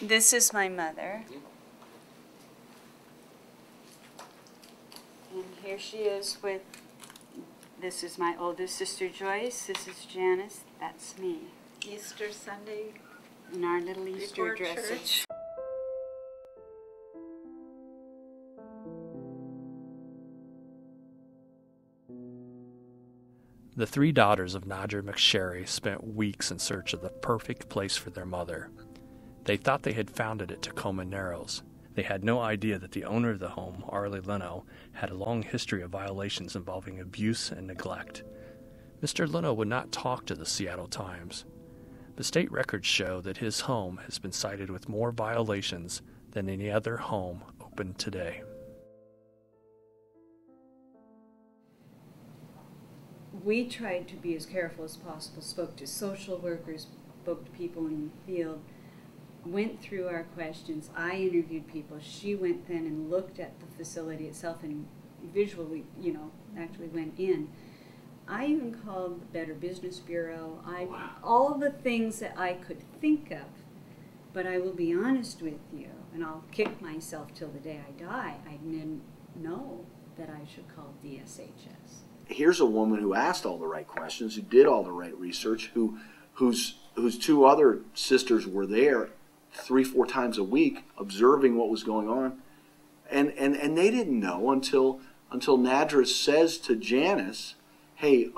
This is my mother. And here she is with, this is my oldest sister Joyce, this is Janice, that's me. Easter Sunday. In our little Easter dressage. The three daughters of Nadra McSherry spent weeks in search of the perfect place for their mother. They thought they had found it at Tacoma Narrows. They had no idea that the owner of the home, Arlie Leno, had a long history of violations involving abuse and neglect. Mr. Leno would not talk to the Seattle Times. The state records show that his home has been cited with more violations than any other home open today. We tried to be as careful as possible, spoke to social workers, spoke to people in the field, went through our questions. I interviewed people. She went then and looked at the facility itself and visually, actually went in. I even called the Better Business Bureau. All the things that I could think of. But I will be honest with you, and I'll kick myself till the day I die, I didn't know that I should call DSHS. Here's a woman who asked all the right questions, who did all the right research, whose two other sisters were there 3-4 times a week observing what was going on. And they didn't know until Nadra says to Janice, hey,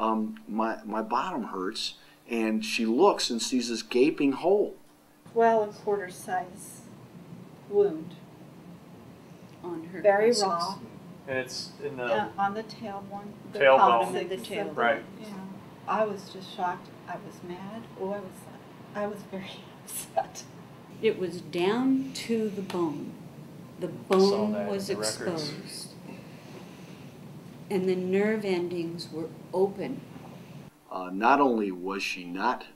my bottom hurts, and she looks and sees this gaping hole. Well, a quarter size wound. On her Very muscles. raw. And it's in the On the tailbone. The tailbone. bottom of the tailbone. Right. Yeah. I was just shocked. I was mad. I was very upset. It was down to the bone. The bone was exposed. And the nerve endings were open. Not only was she not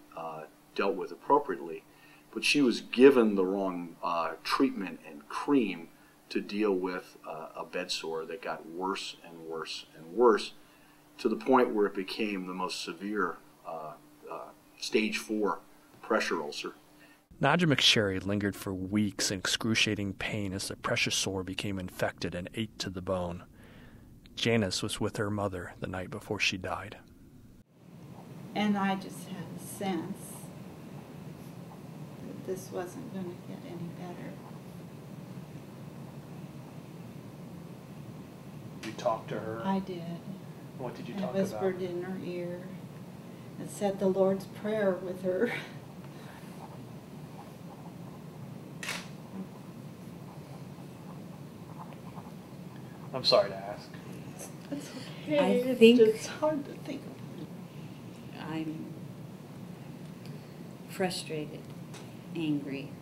dealt with appropriately, but she was given the wrong treatment and cream to deal with a bed sore that got worse and worse and worse, to the point where it became the most severe stage 4 pressure ulcer. Nadra McSherry lingered for weeks in excruciating pain as the pressure sore became infected and ate to the bone. Janice was with her mother the night before she died. And I just had a sense that this wasn't going to get any better. You talked to her? I did. What did you I talk whispered about? in her ear and said the Lord's Prayer with her. I'm sorry to ask. It's okay. I think it's just hard to think of. I'm frustrated, angry,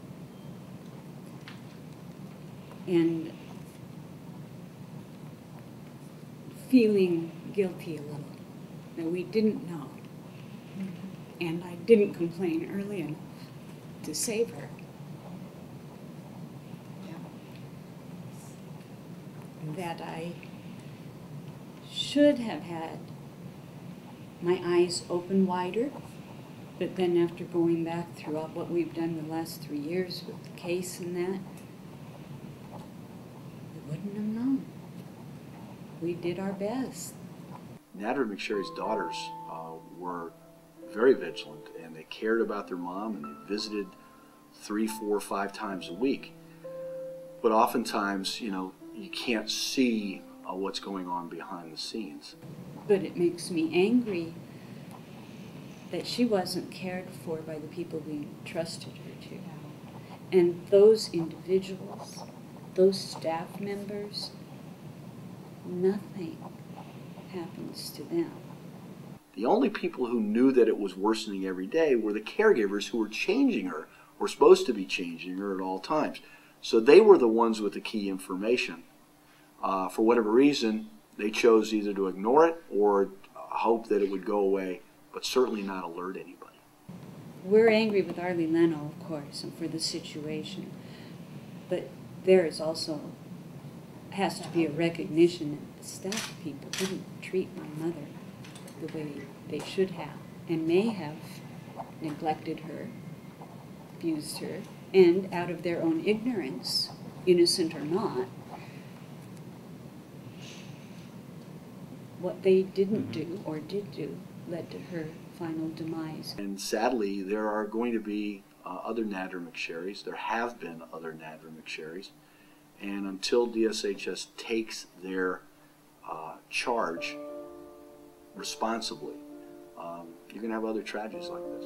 and feeling guilty a little that we didn't know. And I didn't complain early enough to save her. That I should have had my eyes open wider, but then after going back throughout what we've done the last 3 years with the case and that, we wouldn't have known. We did our best. Nadra McSherry's daughters were very vigilant, and they cared about their mom, and they visited 3, 4, 5 times a week. But oftentimes, you can't see what's going on behind the scenes. But it makes me angry that she wasn't cared for by the people we entrusted her to. And those individuals, those staff members, nothing happens to them. The only people who knew that it was worsening every day were the caregivers who were changing her, were supposed to be changing her at all times. So they were the ones with the key information. For whatever reason, they chose either to ignore it or hope that it would go away, but certainly not alert anybody. We're angry with Arlie Leno, of course, and for the situation. But there is also, has to be a recognition that the staff people didn't treat my mother the way they should have, and may have neglected her, abused her, And out of their own ignorance, innocent or not, what they didn't do or did do led to her final demise. And sadly, there are going to be other Nadra McSherrys. There have been other Nadra McSherrys. And until DSHS takes their charge responsibly, you're going to have other tragedies like this.